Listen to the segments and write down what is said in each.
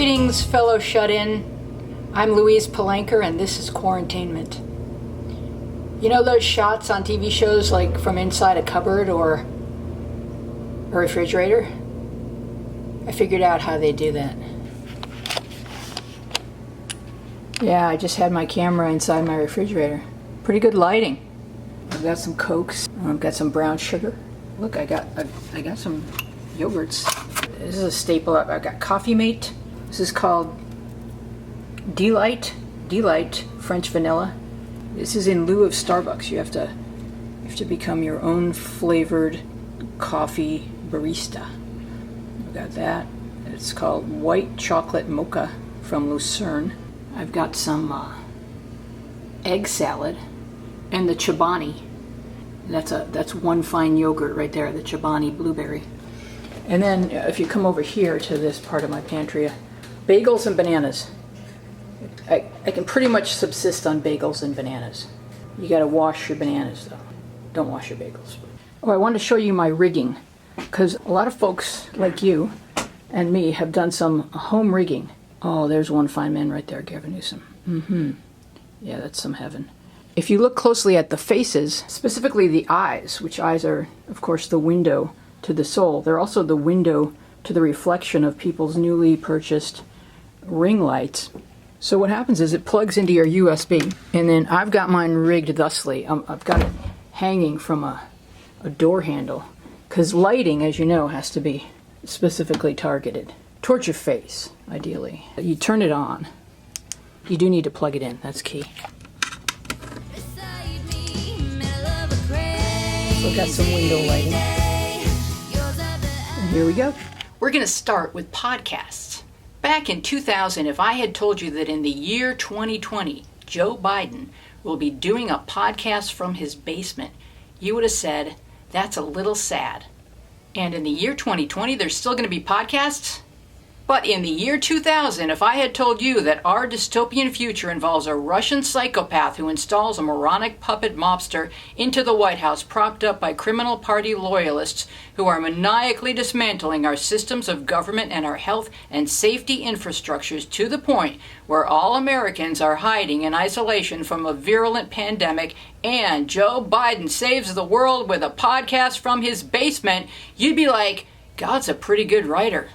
Greetings, fellow shut-in. I'm Louise Palanker, and this is Quarantainment. You know those shots on TV shows like from inside a cupboard or a refrigerator? I figured out how they do that. Yeah, I just had my camera inside my refrigerator. Pretty good lighting. I've got some Cokes. I've got some brown sugar. Look, I got some yogurts. This is a staple. I've got Coffee Mate. This is called Delight French Vanilla. This is in lieu of Starbucks. You have to become your own flavored coffee barista. I've got that. It's called White Chocolate Mocha from Lucerne. I've got some egg salad and the Chobani. That's one fine yogurt right there, the Chobani blueberry. And then if you come over here to this part of my pantry, bagels and bananas. I can pretty much subsist on bagels and bananas. You gotta wash your bananas though. Don't wash your bagels. Oh, I want to show you my rigging, because a lot of folks like you and me have done some home rigging. Oh, there's one fine man right there, Gavin Newsom. Yeah, that's some heaven. If you look closely at the faces, specifically the eyes, which eyes are, of course, the window to the soul, they're also the window to the reflection of people's newly purchased ring lights. So what happens is it plugs into your USB, and then I've got mine rigged thusly. I've got it hanging from a door handle, because lighting, as you know, has to be specifically targeted towards your face, ideally. You turn it on. You do need to plug it in. That's key. So I've got some window lighting. And here we go. We're going to start with podcasts. Back in 2000, if I had told you that in the year 2020, Joe Biden will be doing a podcast from his basement, you would have said, that's a little sad. And in the year 2020, there's still going to be podcasts? But in the year 2000, if I had told you that our dystopian future involves a Russian psychopath who installs a moronic puppet mobster into the White House propped up by criminal party loyalists who are maniacally dismantling our systems of government and our health and safety infrastructures to the point where all Americans are hiding in isolation from a virulent pandemic, and Joe Biden saves the world with a podcast from his basement, you'd be like, God's a pretty good writer.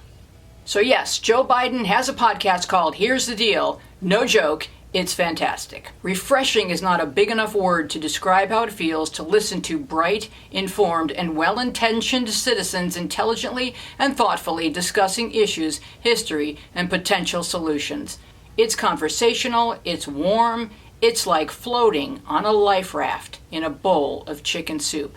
So yes, Joe Biden has a podcast called Here's the Deal. No joke, it's fantastic. Refreshing is not a big enough word to describe how it feels to listen to bright, informed, and well-intentioned citizens intelligently and thoughtfully discussing issues, history, and potential solutions. It's conversational, it's warm, it's like floating on a life raft in a bowl of chicken soup.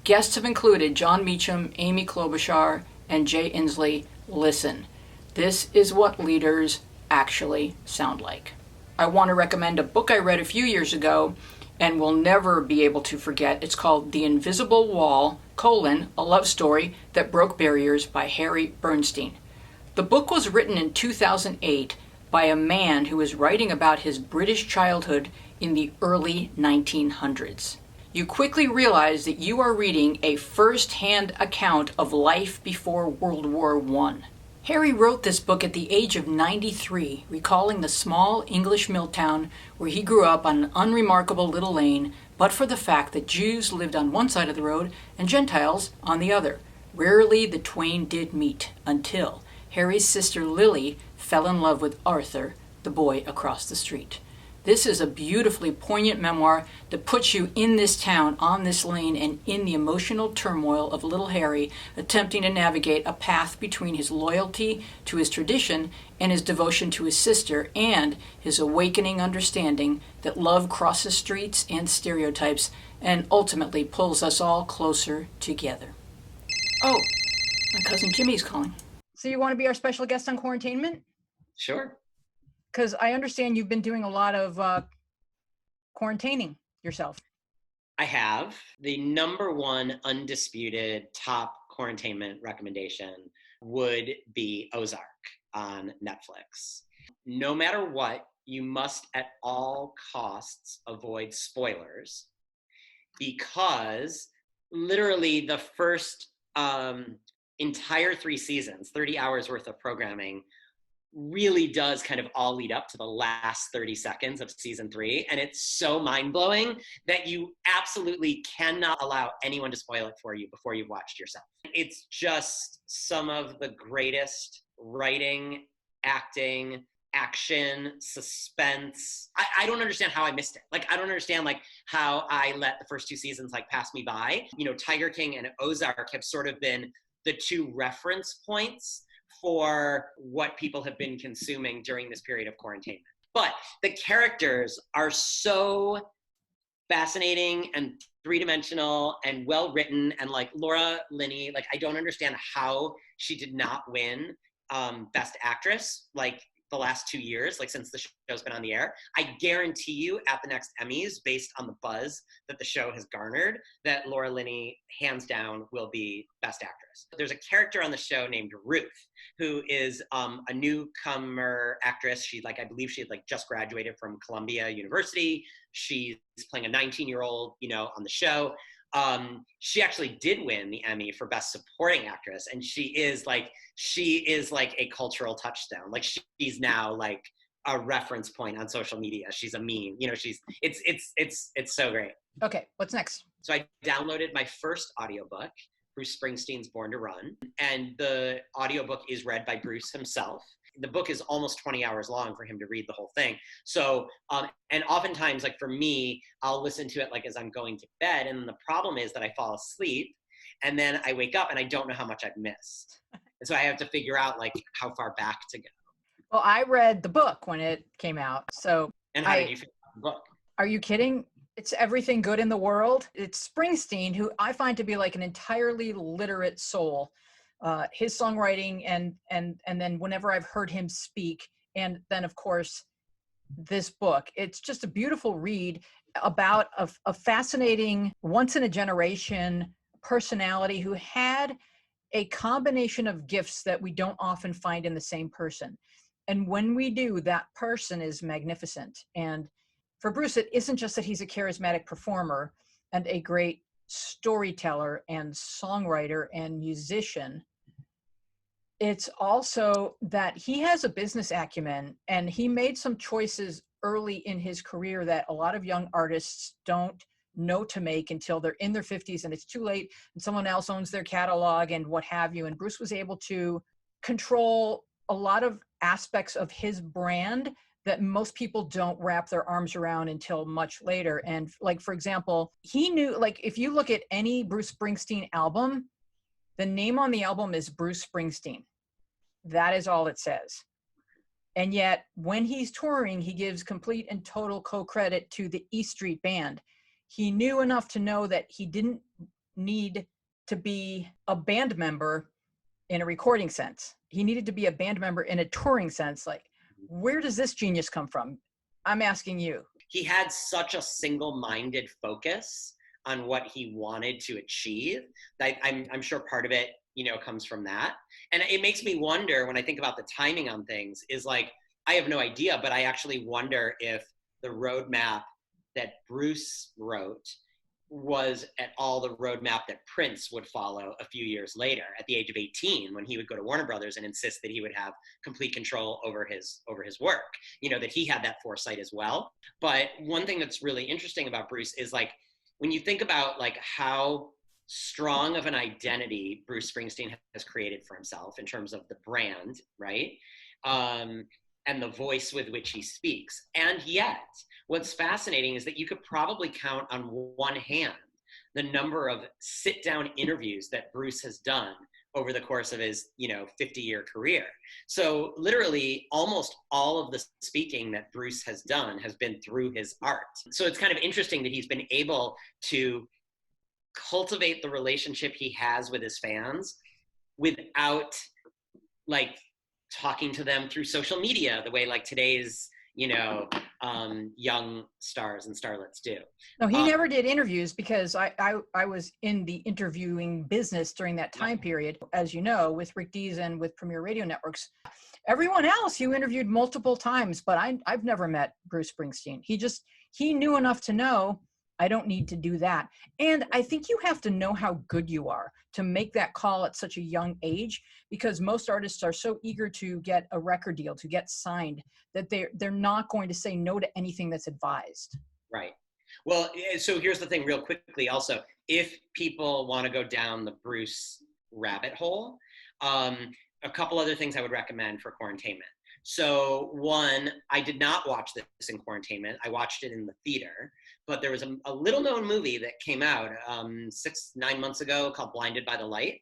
Guests have included John Meacham, Amy Klobuchar, and Jay Inslee. Listen, this is what leaders actually sound like. I want to recommend a book I read a few years ago and will never be able to forget. It's called The Invisible Wall, a love story that broke barriers by Harry Bernstein. The book was written in 2008 by a man who was writing about his British childhood in the early 1900s. You quickly realize that you are reading a first-hand account of life before World War I. Harry wrote this book at the age of 93, recalling the small English mill town where he grew up on an unremarkable little lane, but for the fact that Jews lived on one side of the road and Gentiles on the other. Rarely the twain did meet, until Harry's sister Lily fell in love with Arthur, the boy across the street. This is a beautifully poignant memoir that puts you in this town, on this lane, and in the emotional turmoil of little Harry attempting to navigate a path between his loyalty to his tradition and his devotion to his sister, and his awakening understanding that love crosses streets and stereotypes and ultimately pulls us all closer together. Oh, my cousin Jimmy's calling. So you want to be our special guest on Quarantainment? Sure. Because I understand you've been doing a lot of quarantining yourself. I have. The number one undisputed top Quarantainment recommendation would be Ozark on Netflix. No matter what, you must at all costs avoid spoilers, because literally the first entire 3 seasons, 30 hours worth of programming, really does kind of all lead up to the last 30 seconds of season 3. And it's so mind-blowing that you absolutely cannot allow anyone to spoil it for you before you've watched yourself. It's just some of the greatest writing, acting, action, suspense. I don't understand how I missed it. Like, I don't understand like how I let the first 2 seasons like pass me by. You know, Tiger King and Ozark have sort of been the 2 reference points for what people have been consuming during this period of quarantainment. But the characters are so fascinating and 3-dimensional and well written, and like Laura Linney, like I don't understand how she did not win Best Actress like the last 2 years, like since the show's been on the air. I guarantee you at the next Emmys, based on the buzz that the show has garnered, that Laura Linney, hands down, will be Best Actress. There's a character on the show named Ruth, who is a newcomer actress. I believe she had like just graduated from Columbia University. She's playing a 19-year-old, on the show. She actually did win the Emmy for Best Supporting Actress, and she is like a cultural touchstone. Like she's now like a reference point on social media. She's a meme. It's so great. Okay, what's next? So I downloaded my first audiobook, Bruce Springsteen's Born to Run, and the audiobook is read by Bruce himself. The book is almost 20 hours long for him to read the whole thing. So, and oftentimes, like for me, I'll listen to it like as I'm going to bed. And the problem is that I fall asleep and then I wake up and I don't know how much I've missed. And so I have to figure out like how far back to go. Well, I read the book when it came out. So, and how did you feel about the book? Are you kidding? It's everything good in the world. It's Springsteen, who I find to be like an entirely literate soul. His songwriting and then whenever I've heard him speak, and then of course this book, it's just a beautiful read about a fascinating, once in a generation personality who had a combination of gifts that we don't often find in the same person. And when we do, that person is magnificent. And for Bruce, it isn't just that he's a charismatic performer and a great storyteller and songwriter and musician. It's also that he has a business acumen, and he made some choices early in his career that a lot of young artists don't know to make until they're in their 50s and it's too late and someone else owns their catalog and what have you. And Bruce was able to control a lot of aspects of his brand that most people don't wrap their arms around until much later. And like, for example, he knew, like, if you look at any Bruce Springsteen album, the name on the album is Bruce Springsteen. That is all it says. And yet when he's touring, he gives complete and total co-credit to the E Street Band. He knew enough to know that he didn't need to be a band member in a recording sense. He needed to be a band member in a touring sense. Like, where does this genius come from? I'm asking you. He had such a single-minded focus on what he wanted to achieve. I'm sure part of it, comes from that. And it makes me wonder, when I think about the timing on things, is like, I have no idea, but I actually wonder if the roadmap that Bruce wrote was at all the roadmap that Prince would follow a few years later at the age of 18, when he would go to Warner Brothers and insist that he would have complete control over his work, that he had that foresight as well. But one thing that's really interesting about Bruce is like, when you think about like how strong of an identity Bruce Springsteen has created for himself in terms of the brand, right? And the voice with which he speaks. And yet, what's fascinating is that you could probably count on one hand the number of sit-down interviews that Bruce has done over the course of his, 50-year career. So literally almost all of the speaking that Bruce has done has been through his art. So it's kind of interesting that he's been able to cultivate the relationship he has with his fans without like talking to them through social media the way like today's young stars and starlets do. No, he never did interviews, because I was in the interviewing business during that time period, as you know, with Rick Dees and with Premier Radio Networks. Everyone else you interviewed multiple times, but I've never met Bruce Springsteen. He knew enough to know I don't need to do that. And I think you have to know how good you are to make that call at such a young age, because most artists are so eager to get a record deal, to get signed, that they're not going to say no to anything that's advised. Right. Well, so here's the thing real quickly also, if people want to go down the Bruce rabbit hole, a couple other things I would recommend for Quarantainment. So one, I did not watch this in Quarantainment. I watched it in the theater, but there was a little known movie that came out 6-9 months ago called Blinded by the Light.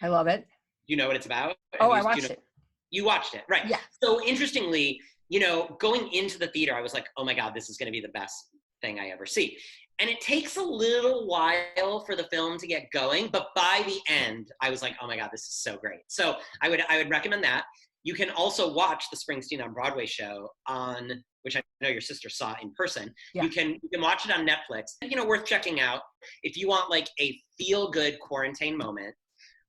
I love it. You know what it's about? Oh, I watched it. You watched it, right. Yeah. So interestingly, going into the theater, I was like, oh my God, this is going to be the best thing I ever see. And it takes a little while for the film to get going, but by the end, I was like, oh my God, this is so great. So I would recommend that. You can also watch the Springsteen on Broadway show which I know your sister saw in person. Yeah. You can watch it on Netflix. Worth checking out. If you want like a feel-good quarantine moment,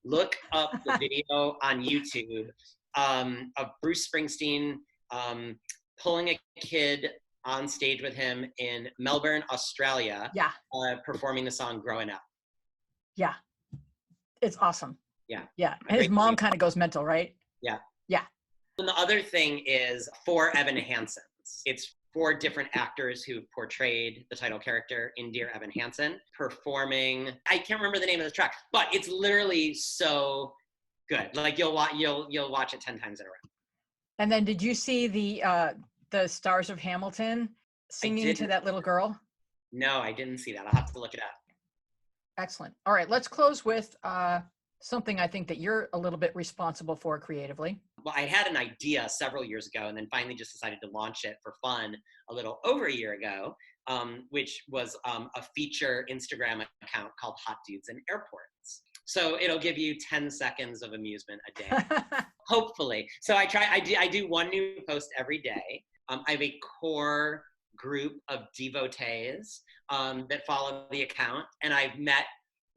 look up the video on YouTube of Bruce Springsteen pulling a kid on stage with him in Melbourne, Australia, performing the song Growing Up. Yeah. It's awesome. Yeah. Yeah. And his mom kind of goes mental, right? Yeah. Yeah. And the other thing is 4 Evan Hansens. It's 4 different actors who portrayed the title character in Dear Evan Hansen performing. I can't remember the name of the track, but it's literally so good. Like you'll watch it 10 times in a row. And then did you see the stars of Hamilton singing to that little girl? No, I didn't see that. I'll have to look it up. Excellent. All right, let's close with something I think that you're a little bit responsible for creatively. Well, I had an idea several years ago and then finally just decided to launch it for fun a little over a year ago, which was a feature Instagram account called Hot Dudes in Airports. So it'll give you 10 seconds of amusement a day, hopefully. So I do one new post every day. I have a core group of devotees that follow the account, and I've met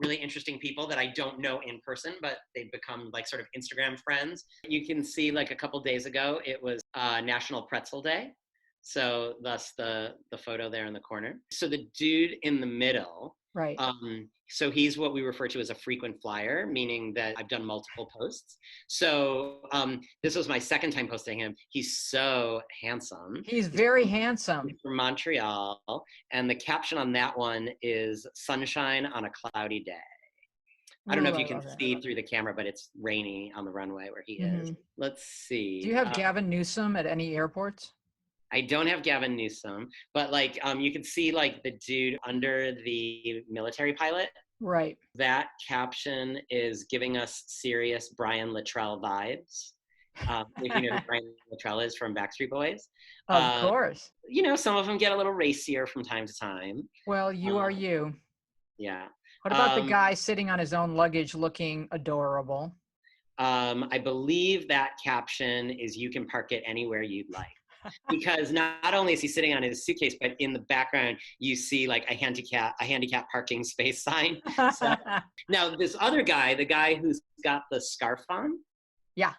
really interesting people that I don't know in person, but they've become like sort of Instagram friends. You can see like a couple days ago, it was National Pretzel Day. So thus the photo there in the corner. So the dude in the middle, right. So he's what we refer to as a frequent flyer, meaning that I've done multiple posts. So this was my second time posting him. He's so handsome. He's very handsome. He's from Montreal. And the caption on that one is sunshine on a cloudy day. I don't know if you can see through the camera, but it's rainy on the runway where he is. Let's see. Do you have Gavin Newsom at any airports? I don't have Gavin Newsom, but like you can see like the dude under the military pilot. Right. That caption is giving us serious Brian Luttrell vibes. If you know who Brian Luttrell is from Backstreet Boys. Of course. Some of them get a little racier from time to time. Well, you are you. Yeah. What about the guy sitting on his own luggage looking adorable? I believe that caption is you can park it anywhere you'd like. Because not only is he sitting on his suitcase, but in the background you see like a handicap parking space sign. So, now this other guy, the guy who's got the scarf on, yeah,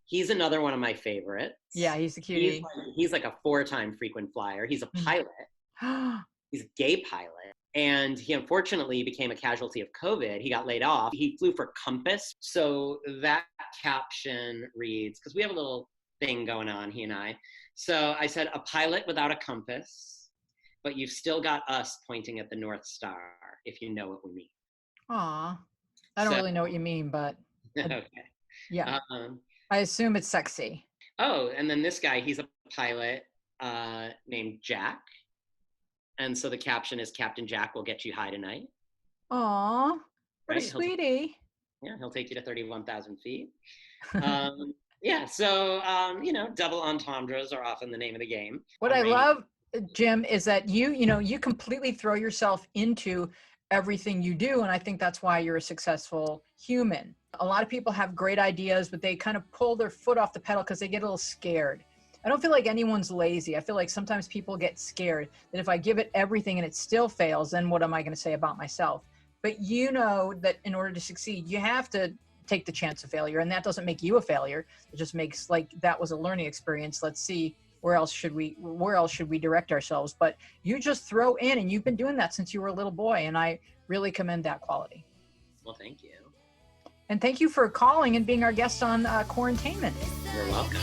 he's another one of my favorites. Yeah, he's the cutie. He's like a 4-time frequent flyer. He's a pilot. He's a gay pilot. And he unfortunately became a casualty of COVID. He got laid off. He flew for Compass. So that caption reads, because we have a little thing going on, he and I. So I said, a pilot without a compass, but you've still got us pointing at the North Star, if you know what we mean. Aw, I don't really know what you mean, but okay. Yeah, I assume it's sexy. Oh, and then this guy, he's a pilot named Jack. And so the caption is, Captain Jack will get you high tonight. Aw, what a sweetie. He'll take you to 31,000 feet. Yeah, so, double entendres are often the name of the game. What I love, Jim, is that you completely throw yourself into everything you do. And I think that's why you're a successful human. A lot of people have great ideas, but they kind of pull their foot off the pedal because they get a little scared. I don't feel like anyone's lazy. I feel like sometimes people get scared that if I give it everything and it still fails, then what am I going to say about myself? But you know that in order to succeed, you have to take the chance of failure, and that doesn't make you a failure. It just makes like that was a learning experience. Let's see where else should we direct ourselves? But you just throw in, and you've been doing that since you were a little boy, and I really commend that quality. Well, thank you. And thank you for calling and being our guest on Quarantainment. You're welcome.